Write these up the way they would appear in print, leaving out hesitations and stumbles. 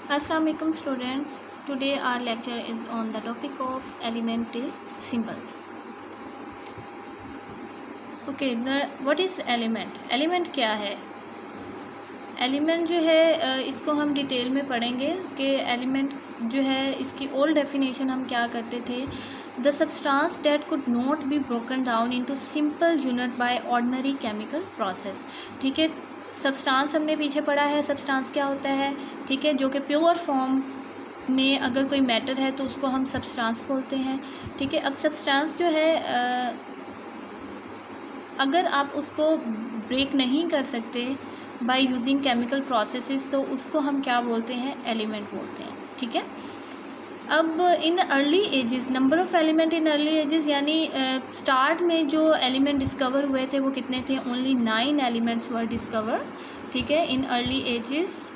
Assalamu alaikum students. Today our lecture is on the topic of elemental symbols. Okay, what is element? Element क्या है? Element जो है इसको हम detail में पढ़ेंगे कि एलिमेंट जो है इसकी ओल्ड डेफिनेशन हम क्या करते थे. The substance date could not be broken down into simple unit by ordinary chemical process. ठीक है, सब्सटेंस हमने पीछे पढ़ा है. सब्सटेंस क्या होता है? ठीक है, जो कि प्योर फॉर्म में अगर कोई मैटर है तो उसको हम सब्सटेंस बोलते हैं. ठीक है, अब सब्सटेंस जो है अगर आप उसको ब्रेक नहीं कर सकते बाय यूजिंग केमिकल प्रोसेसेस तो उसको हम क्या बोलते हैं? एलिमेंट बोलते हैं. ठीक है, अब in early ages number of element in early ages यानी स्टार्ट में जो एलिमेंट डिस्कवर हुए थे वो कितने थे? ओनली 9 एलिमेंट्स वर डिस्कवर. ठीक है, इन अर्ली एजेस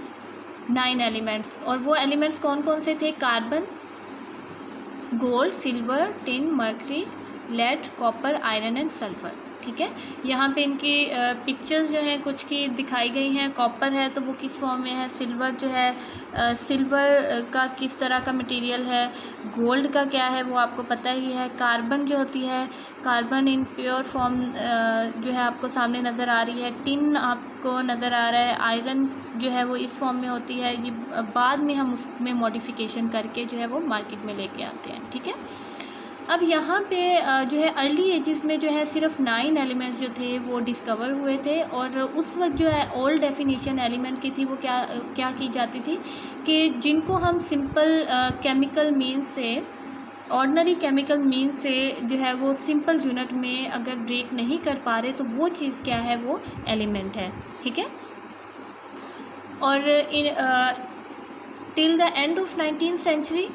9 एलिमेंट्स. और वो एलिमेंट्स कौन कौन से थे? Carbon, gold, silver, tin, mercury, lead, copper, iron and sulphur. ठीक है, यहाँ पे इनकी पिक्चर्स जो हैं कुछ की दिखाई गई हैं. कॉपर है तो वो किस फॉर्म में है, सिल्वर जो है सिल्वर का किस तरह का मटेरियल है, गोल्ड का क्या है वो आपको पता ही है. कार्बन जो होती है, कार्बन इन प्योर फॉर्म जो है आपको सामने नज़र आ रही है. टिन आपको नज़र आ रहा है. आयरन जो है वो इस फॉर्म में होती है. ये बाद में हम उसमें मॉडिफिकेशन करके जो है वो मार्केट में लेके आते हैं. ठीक है, अब यहाँ पे जो है अर्ली एजेस में जो है सिर्फ 9 एलिमेंट्स जो थे वो डिस्कवर हुए थे. और उस वक्त जो है ओल्ड डेफिनेशन एलिमेंट की थी वो क्या की जाती थी कि जिनको हम सिंपल केमिकल मीन्स से, ऑर्डिनरी केमिकल मीन्स से जो है वो सिंपल यूनिट में अगर ब्रेक नहीं कर पा रहे तो वो चीज़ क्या है? वो एलिमेंट है. ठीक है, और till the end of 19th century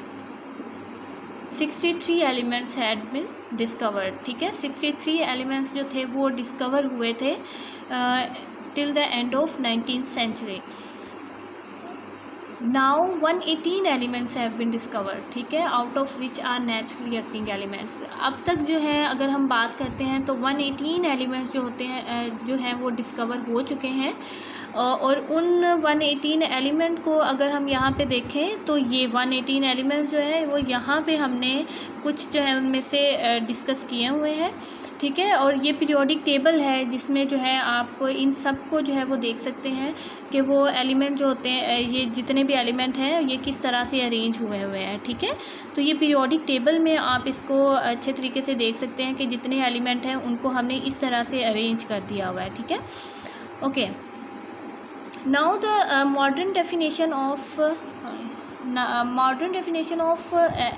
63 elements had been discovered. ठीक है, 63 एलिमेंट्स जो थे वो डिस्कवर हुए थे till the end of 19th century. Now 118 elements have been discovered. ठीक है, out of which are naturally occurring elements. अब तक जो है अगर हम बात करते हैं तो 118 एलिमेंट्स जो होते हैं जो हैं वो डिस्कवर हो चुके हैं. और उन 118 एलिमेंट को अगर हम यहाँ पे देखें तो ये 118 एलिमेंट्स जो है वो यहाँ पे हमने कुछ जो है उनमें से डिस्कस किए हुए हैं. ठीक है, और ये पीरियोडिक टेबल है जिसमें जो है आप इन सब को जो है वो देख सकते हैं कि वो एलिमेंट जो होते हैं, ये जितने भी एलिमेंट हैं ये किस तरह से अरेंज हुए हुए हैं. ठीक है, तो ये पीरियोडिक टेबल में आप इसको अच्छे तरीके से देख सकते हैं कि जितने एलिमेंट हैं उनको हमने इस तरह से अरेंज कर दिया हुआ है. ठीक है, okay. Now the modern definition of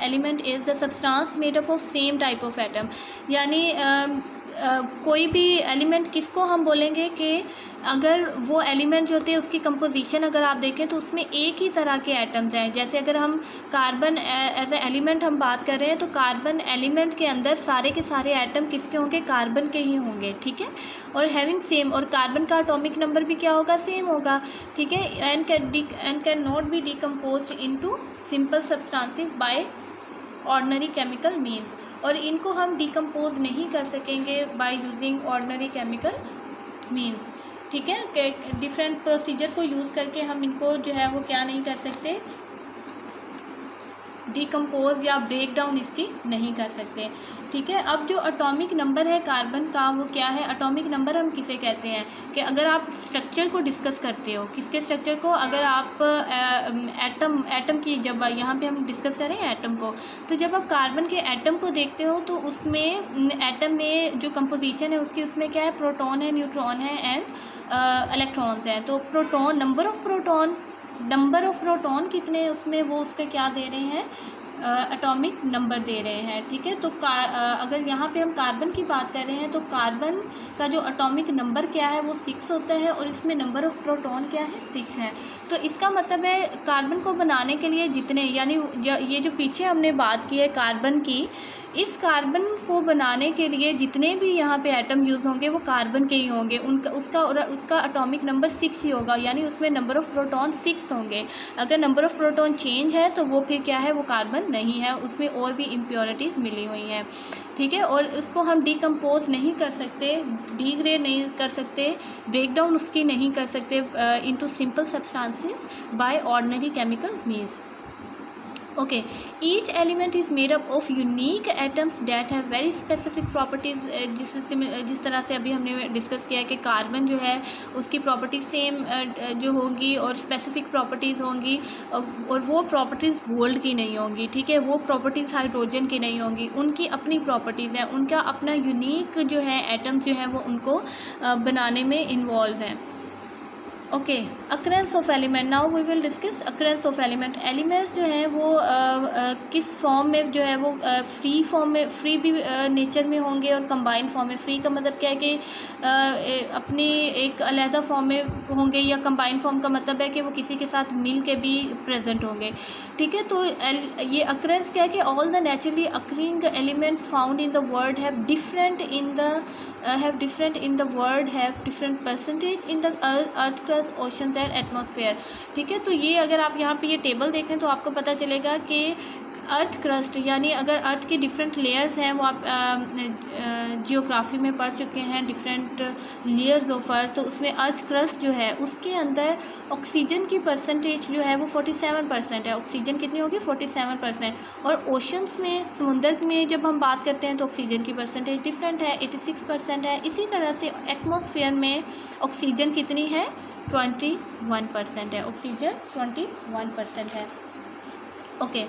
element is the substance made up of same type of atom. यानी कोई भी एलिमेंट किसको हम बोलेंगे कि अगर वो एलिमेंट जो होते हैं उसकी कंपोजिशन अगर आप देखें तो उसमें एक ही तरह के एटम्स हैं. जैसे अगर हम कार्बन एज ए एलिमेंट हम बात कर रहे हैं तो कार्बन एलिमेंट के अंदर सारे के सारे एटम किसके होंगे? कार्बन के ही होंगे. ठीक है, और हैविंग सेम, और कार्बन का एटॉमिक नंबर भी क्या होगा? सेम होगा. ठीक है, and can not be decomposed into simple substances by ordinary chemical means. और इनको हम डिकम्पोज नहीं कर सकेंगे by using ordinary chemical means. ठीक है, डिफरेंट प्रोसीजर को यूज़ करके हम इनको जो है वो क्या नहीं कर सकते? डिकम्पोज या ब्रेक डाउन इसकी नहीं कर सकते. ठीक है, अब जो एटॉमिक नंबर है कार्बन का वो क्या है? एटॉमिक नंबर हम किसे कहते हैं कि अगर आप स्ट्रक्चर को डिस्कस करते हो, किसके स्ट्रक्चर को? अगर आप एटम की जब यहाँ पे हम डिस्कस करें एटम को, तो जब आप कार्बन के एटम को देखते हो तो उसमें एटम में जो कंपोजिशन है उसकी उसमें क्या है? प्रोटॉन है, न्यूट्रॉन है एंड इलेक्ट्रॉन्स हैं. तो प्रोटॉन, नंबर ऑफ़ प्रोटॉन कितने उसमें वो उसका क्या दे रहे हैं? एटॉमिक नंबर दे रहे हैं. ठीक है, तो अगर यहाँ पे हम कार्बन की बात कर रहे हैं तो कार्बन का जो एटॉमिक नंबर क्या है वो 6 होता है और इसमें नंबर ऑफ़ प्रोटॉन क्या है? 6 है. तो इसका मतलब है कार्बन को बनाने के लिए जितने, यानी ये जो पीछे हमने बात की है कार्बन की, इस कार्बन को बनाने के लिए जितने भी यहाँ पे एटम यूज़ होंगे वो कार्बन के ही होंगे, उनका उसका एटॉमिक नंबर 6 ही होगा, यानी उसमें नंबर ऑफ़ प्रोटॉन 6 होंगे। अगर नंबर ऑफ़ प्रोटॉन चेंज है तो वो फिर क्या है, वो कार्बन नहीं है, उसमें और भी इम्प्योरिटीज़ मिली हुई हैं, ठीक है। और उसको हम डिकम्पोज नहीं कर सकते, डिग्रेड नहीं कर सकते, ब्रेक डाउन उसकी नहीं कर सकते into simple substances by ordinary chemical means. Okay, each element is made up of unique atoms that have very specific properties. जिस तरह से अभी हमने डिस्कस किया है कि कार्बन जो है उसकी प्रॉपर्टीज सेम जो होंगी और स्पेसिफिक प्रॉपर्टीज़ होंगी, और वो प्रॉपर्टीज़ गोल्ड की नहीं होंगी, ठीक है। वो प्रॉपर्टीज़ हाइड्रोजन की नहीं होंगी, उनकी अपनी प्रॉपर्टीज़ हैं, उनका अपना यूनिक जो है एटम्स जो हैं वो उनको बनाने में इन्वॉल्व हैं। Okay, occurrence of element, now we will discuss occurrence of element. Elements जो हैं वो किस फॉर्म में जो है वो फ्री फॉर्म में, फ्री भी नेचर में होंगे और कंबाइन फॉर्म में। फ्री का मतलब क्या है कि अपनी एक अलहदा फॉर्म में होंगे, या कंबाइन फॉर्म का मतलब है कि वो किसी के साथ मिल के भी प्रेजेंट होंगे, ठीक है। तो ये अक्रेंस क्या है कि all the naturally occurring elements found in the world have different in the world have different percentage in the earth crust, oceans and atmosphere, ठीक है। तो ये अगर आप यहाँ पे ये टेबल देखें तो आपको पता चलेगा कि अर्थ क्रस्ट, यानी अगर अर्थ की डिफरेंट लेयर्स हैं, वो आप जियोग्राफी में पढ़ चुके हैं, डिफरेंट लेयर्स ऑफ अर्थ, तो उसमें अर्थ क्रस्ट जो है उसके अंदर ऑक्सीजन की परसेंटेज जो है वो 47% है। ऑक्सीजन कितनी होगी, 47%। और ओशंस में, समुद्र में जब हम बात करते हैं तो ऑक्सीजन की परसेंटेज डिफरेंट है, 86% है। इसी तरह से एटमॉस्फेयर में ऑक्सीजन कितनी है, 21% है, ऑक्सीजन 21% है। ओके,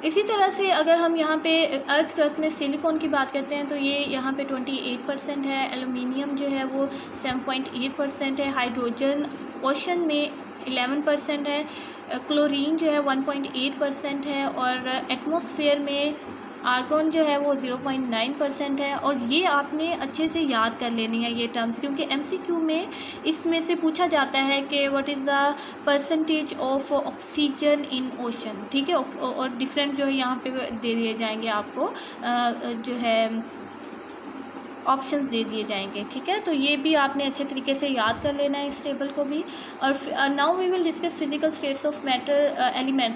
इसी तरह से अगर हम यहाँ पे अर्थ क्रस्ट में सिलिकॉन की बात करते हैं तो ये यहाँ पे 28% है, एल्युमिनियम जो है वो 7.8% है, हाइड्रोजन ओशन में 11% है, क्लोरीन जो है 1.8% है, और एटमॉस्फेयर में आर्गन जो है वो 0.9% है। और ये आपने अच्छे से याद कर लेनी है ये टर्म्स, क्योंकि MCQ में इसमें से पूछा जाता है कि what is the percentage of oxygen in ocean, ठीक है। और डिफरेंट जो है यहाँ पे दे दिए जाएंगे आपको, जो है ऑप्शंस दे दिए जाएंगे, ठीक है। तो ये भी आपने अच्छे तरीके से याद कर लेना है इस टेबल को भी। और now we will discuss physical states of matter element,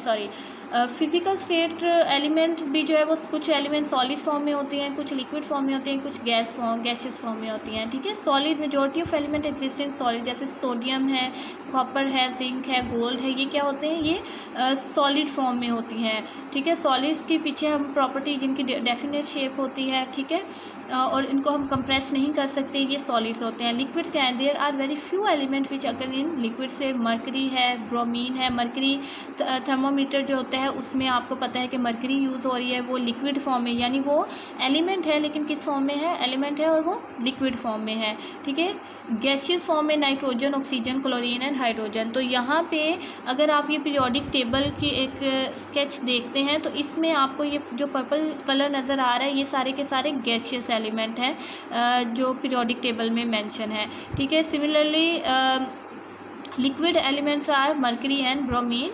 physical state element भी जो है वो कुछ एलिमेंट सॉलिड फॉर्म में होती हैं, कुछ लिक्विड फॉर्म में होते हैं, कुछ गैसियस फॉर्म में होती हैं, ठीक है। Solid, majority of element exist in solid, जैसे सोडियम है, कॉपर है, जिंक है, गोल्ड है, ये क्या होते हैं, ये सॉलिड फॉर्म में होती हैं, ठीक है। सॉलिड्स के पीछे हम प्रॉपर्टी जिनकी डेफिनेट शेप होती है, ठीक है, और इनको हम कंप्रेस नहीं कर सकते, ये सॉलिड्स होते हैं। लिक्विड्स क्या हैं, there are very few element which occur in liquid से, मरकरी है, ब्रोमीन है। मरकरी थर्मोमीटर जो होता है उसमें आपको पता है कि मरकरी यूज़ हो रही है, वो लिक्विड फॉर्म में, यानी वो एलिमेंट है लेकिन किस फॉर्म में है, एलिमेंट है और वो लिक्विड फॉर्म में है, ठीक है। गैसियस फॉर्म में nitrogen, oxygen, chlorine and hydrogen. तो यहाँ पे अगर आप ये पीरियोडिक टेबल की एक स्केच देखते हैं तो इसमें आपको ये जो पर्पल कलर नज़र आ रहा है ये सारे के सारे गैसियस एलिमेंट हैं जो पीरियोडिक टेबल में मेंशन है, ठीक है। Similarly liquid elements are mercury and bromine,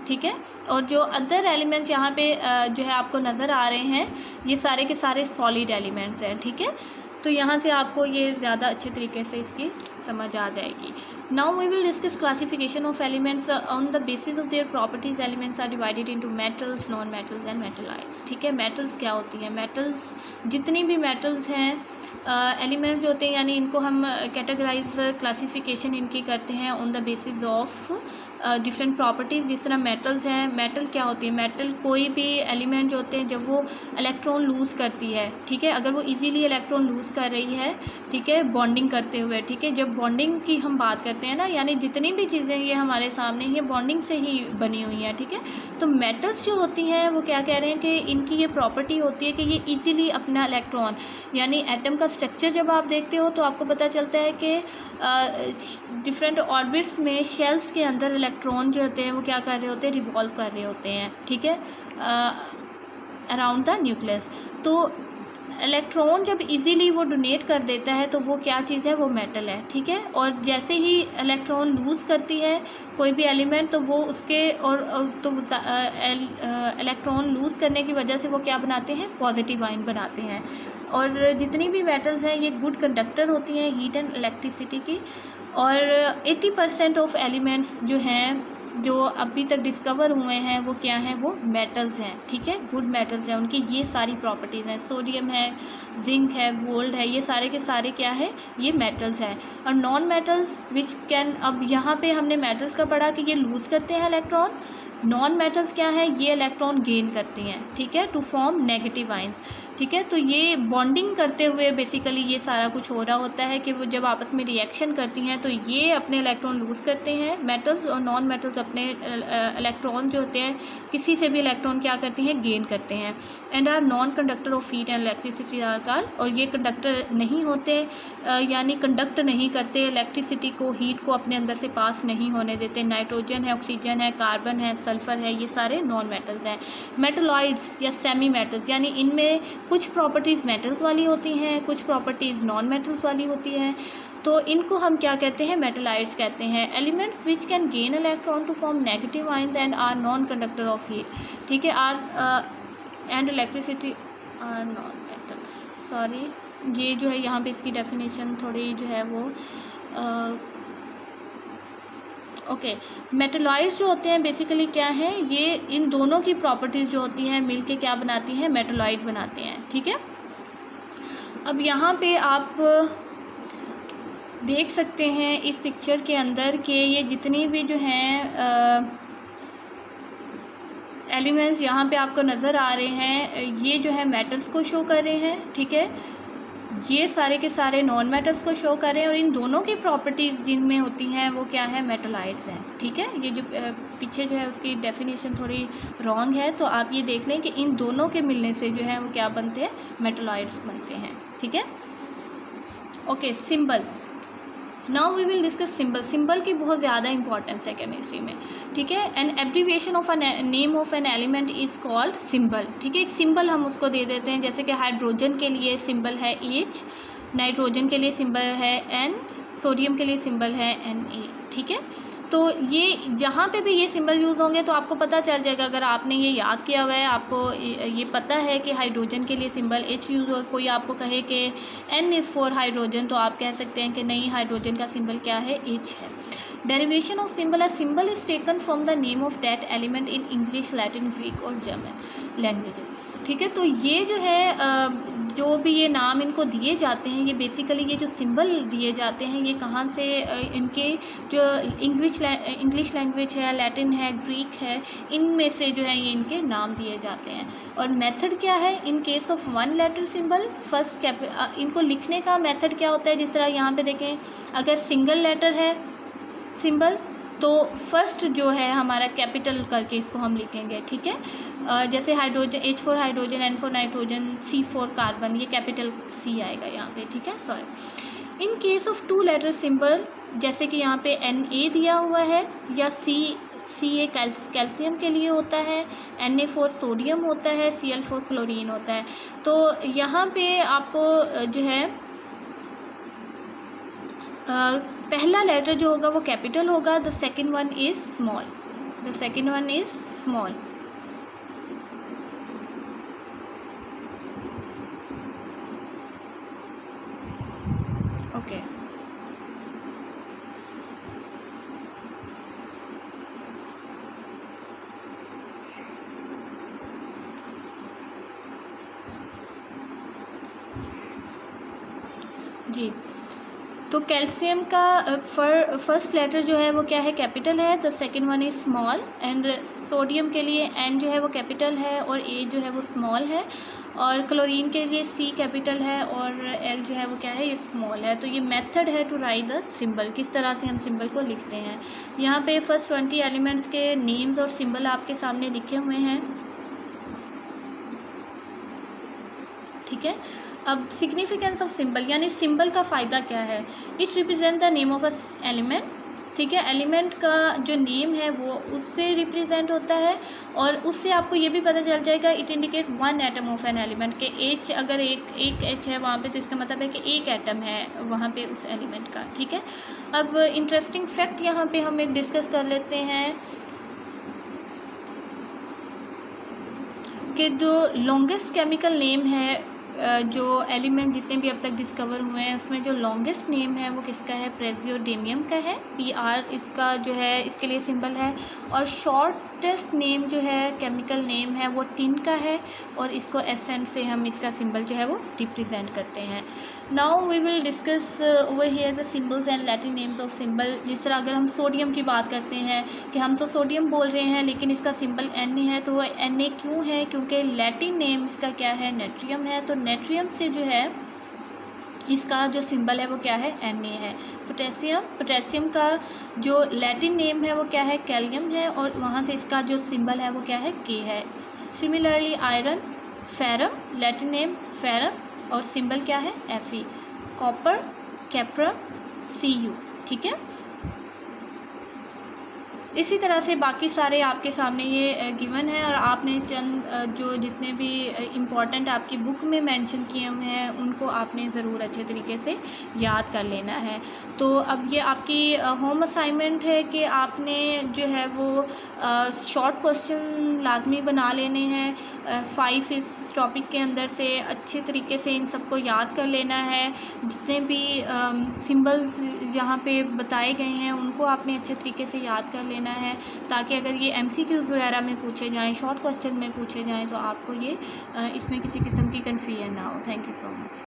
ठीक है। और जो अदर एलिमेंट्स यहाँ पे जो है आपको नज़र आ रहे हैं ये सारे के सारे सॉलिड एलिमेंट्स हैं, ठीक है। तो यहाँ से आपको ये ज़्यादा अच्छे तरीके से इसकी समझ आ जाएगी। Now we will discuss classification of elements on the basis of their properties. Elements are divided into metals, non metals and metalloids, ठीक है। मेटल्स क्या होती हैं, मेटल्स जितनी भी मेटल्स हैं एलिमेंट्स जो होते हैं, यानी इनको हम कैटेगराइज क्लासिफिकेशन इनकी करते हैं on the basis of different properties. जिस तरह मेटल्स हैं, मेटल क्या होती है, मेटल कोई भी एलिमेंट जो होते हैं जब वो इलेक्ट्रॉन लूज़ करती है, ठीक है, अगर वो इजीली इलेक्ट्रॉन लूज़ कर रही है, ठीक है, बॉन्डिंग करते हुए, ठीक है। जब बॉन्डिंग की हम बात करते हैं ना, यानी जितनी भी चीज़ें ये हमारे सामने ये बॉन्डिंग से ही बनी हुई हैं, ठीक है। तो मेटल्स जो होती हैं वो क्या कह रहे हैं कि इनकी ये प्रॉपर्टी होती है कि ये ईजीली अपना इलेक्ट्रॉन, यानी एटम का स्ट्रक्चर जब आप देखते हो तो आपको पता चलता है कि डिफरेंट ऑर्बिट्स में शेल्स के अंदर इलेक्ट्रॉन जो होते हैं वो क्या कर रहे होते हैं, रिवॉल्व कर रहे होते हैं, ठीक है, अराउंड द न्यूक्लियस। तो इलेक्ट्रॉन जब इजीली वो डोनेट कर देता है तो वो क्या चीज़ है, वो मेटल है, ठीक है। और जैसे ही इलेक्ट्रॉन लूज़ करती है कोई भी एलिमेंट तो वो उसके तो इलेक्ट्रॉन लूज़ करने की वजह से वो क्या बनाते हैं, पॉजिटिव आयन बनाते हैं। और जितनी भी मेटल्स हैं ये गुड कंडक्टर होती हैं हीट एंड इलेक्ट्रिसिटी की। और 80% ऑफ एलिमेंट्स जो हैं जो अभी तक डिस्कवर हुए हैं वो क्या हैं, वो मेटल्स हैं, ठीक है, गुड मेटल्स हैं। उनकी ये सारी प्रॉपर्टीज़ हैं, सोडियम है, जिंक है, गोल्ड है, ये सारे के सारे क्या है, ये मेटल्स हैं। और नॉन मेटल्स विच कैन, अब यहाँ पे हमने मेटल्स का पढ़ा कि ये लूज़ करते हैं इलेक्ट्रॉन। नॉन मेटल्स क्या है, ये इलेक्ट्रॉन गेन करती हैं, ठीक है, टू फॉर्म नेगेटिव आयंस, ठीक है। तो ये बॉन्डिंग करते हुए बेसिकली ये सारा कुछ हो रहा होता है कि वो जब आपस में रिएक्शन करती हैं तो ये अपने इलेक्ट्रॉन लूज़ करते हैं मेटल्स, और नॉन मेटल्स अपने इलेक्ट्रॉन जो होते हैं किसी से भी इलेक्ट्रॉन क्या करती हैं, गेन करते हैं। And are non conductor of heat and electricity are called, और ये कंडक्टर नहीं होते, यानी कंडक्ट नहीं करते इलेक्ट्रिसिटी को, हीट को अपने अंदर से पास नहीं होने देते। नाइट्रोजन है, ऑक्सीजन है, कार्बन है, सल्फ़र है, ये सारे नॉन मेटल्स हैं। मेटलॉइड्स या सेमी मेटल्स, यानी इनमें कुछ प्रॉपर्टीज़ मेटल्स वाली होती हैं, कुछ प्रॉपर्टीज़ नॉन मेटल्स वाली होती हैं, तो इनको हम क्या कहते हैं, मेटलाइड्स कहते हैं। Elements which can gain electron to form negative ions and are non conductor of heat, ठीक है, are and electricity are non metals. Sorry, ये जो है यहाँ पे इसकी डेफिनेशन थोड़ी जो है वो ओके। मेटलॉइड्स जो होते हैं बेसिकली क्या है, ये इन दोनों की प्रॉपर्टीज़ जो होती हैं मिलके क्या बनाती हैं, मेटलॉइड बनाते हैं, ठीक है। अब यहाँ पे आप देख सकते हैं इस पिक्चर के अंदर कि ये जितनी भी जो हैं एलिमेंट्स यहाँ पे आपको नज़र आ रहे हैं, ये जो है मेटल्स को शो कर रहे हैं, ठीक है, ये सारे के सारे नॉन मेटल्स को शो कर रहे हैं। और इन दोनों की प्रॉपर्टीज़ जिनमें होती हैं वो क्या है, मेटलाइड्स हैं, ठीक है। ये जो पीछे जो है उसकी डेफिनेशन थोड़ी रॉन्ग है, तो आप ये देख लें कि इन दोनों के मिलने से जो है वो क्या बनते हैं, मेटलाइड्स बनते हैं, ठीक है। Okay, symbol, now we will discuss symbol. Symbol की बहुत ज़्यादा इंपॉर्टेंस है केमिस्ट्री में, ठीक है। An abbreviation of a name of an element is called symbol, ठीक है। एक सिंबल हम उसको दे देते हैं, जैसे कि हाइड्रोजन के लिए सिंबल है H, नाइट्रोजन के लिए सिंबल है N, सोडियम के लिए सिंबल है Na, ठीक है। तो ये जहाँ पे भी ये सिंबल यूज़ होंगे तो आपको पता चल जाएगा, अगर आपने ये याद किया हुआ है, आपको ये पता है कि हाइड्रोजन के लिए सिंबल H यूज़ हो, कोई आपको कहे कि N इज़ फॉर हाइड्रोजन, तो आप कह सकते हैं कि नहीं, हाइड्रोजन का सिंबल क्या है, H है। Derivation of symbol, a symbol is taken from the name of that element in English, Latin, Greek और जर्मन लैंग्वेज, ठीक है। तो ये जो है जो भी ये नाम इनको दिए जाते हैं, ये बेसिकली ये जो सिंबल दिए जाते हैं ये कहाँ से, इनके जो इंग्लिश लैंग्वेज है, लैटिन है, ग्रीक है, इनमें से जो है ये इनके नाम दिए जाते हैं। और मेथड क्या है, in case of one letter symbol first इनको लिखने का मेथड क्या होता है, जिस तरह यहाँ पे देखें, अगर सिंगल लेटर है सिंबल तो फर्स्ट जो है हमारा कैपिटल करके इसको हम लिखेंगे, ठीक है। जैसे hydrogen, H for hydrogen, N for nitrogen, C for carbon, ये कैपिटल C आएगा यहाँ पे, ठीक है, sorry. In case of two letter symbol, जैसे कि यहाँ पे Na दिया हुआ है, या Ca कैल्शियम के लिए होता है, Na फॉर सोडियम होता है, Cl फॉर क्लोरीन होता है। तो यहाँ पे आपको जो है पहला लेटर जो होगा वो कैपिटल होगा, the second one is small, the second one is small, okay. जी, तो कैल्शियम का फर्स्ट लेटर जो है वो क्या है, कैपिटल है, the second one is small. And sodium के लिए N जो है वो कैपिटल है और A जो है वो स्मॉल है, और क्लोरीन के लिए C कैपिटल है और L जो है वो क्या है, ये स्मॉल है। तो ये मेथड है टू राइट द सिंबल, किस तरह से हम सिंबल को लिखते हैं। यहाँ पे फर्स्ट 20 एलिमेंट्स के नेम्स और सिंबल आपके सामने लिखे हुए हैं, ठीक है। अब सिग्निफिकेंस ऑफ सिंबल, यानी सिंबल का फ़ायदा क्या है। It represent the name of a element, ठीक है। एलिमेंट का जो नेम है वो उससे रिप्रेजेंट होता है, और उससे आपको ये भी पता चल जाएगा it indicate one atom of an element के एच, अगर एक एच है वहाँ पे तो इसका मतलब है कि एक एटम है वहाँ पे उस एलिमेंट का, ठीक है। अब इंटरेस्टिंग फैक्ट यहाँ पे हम एक डिस्कस कर लेते हैं कि जो लॉन्गेस्ट केमिकल नेम है जो एलिमेंट जितने भी अब तक डिस्कवर हुए हैं उसमें जो लॉन्गेस्ट नेम है वो किसका है, प्रेसियोडेनियम का है। PR इसका जो है इसके लिए सिंबल है। और शॉर्टेस्ट नेम जो है केमिकल नेम है वो टिन का है, और इसको SN से हम इसका सिंबल जो है वो रिप्रेजेंट करते हैं। Now we will discuss over here the symbols and Latin names of symbol. जिस तरह अगर हम सोडियम की बात करते हैं कि हम तो सोडियम बोल रहे हैं लेकिन इसका सिंबल Na है, तो वो Na क्यों है, क्योंकि लैटिन नेम इसका क्या है, नेट्रियम है। तो नेट्रियम से जो है इसका जो सिंबल है वो क्या है, Na है। पोटेशियम का जो लैटिन नेम है वो क्या है, कैलियम है, और वहाँ से इसका जो सिंबल है वो क्या है, K है। Similarly iron, ferrum, Latin name ferrum, और सिंबल क्या है, Fe। कॉपर, कैप्रा, Cu, ठीक है। इसी तरह से बाकी सारे आपके सामने ये गिवन है, और आपने चंद जो जितने भी इम्पॉर्टेंट आपकी बुक में मेंशन किए हुए हैं उनको आपने ज़रूर अच्छे तरीके से याद कर लेना है। तो अब ये आपकी होम असाइनमेंट है कि आपने जो है वो शॉर्ट क्वेश्चन लाजमी बना लेने हैं 5 इस टॉपिक के अंदर से, अच्छे तरीके से इन सबको याद कर लेना है। जितने भी सिंबल्स यहाँ पे बताए गए हैं उनको आपने अच्छे तरीके से याद कर लेना है, ताकि अगर ये MCQs वगैरह में पूछे जाएं, शॉर्ट क्वेश्चन में पूछे जाएं, तो आपको ये इसमें किसी किस्म की कन्फ्यूजन ना हो। Thank you so much.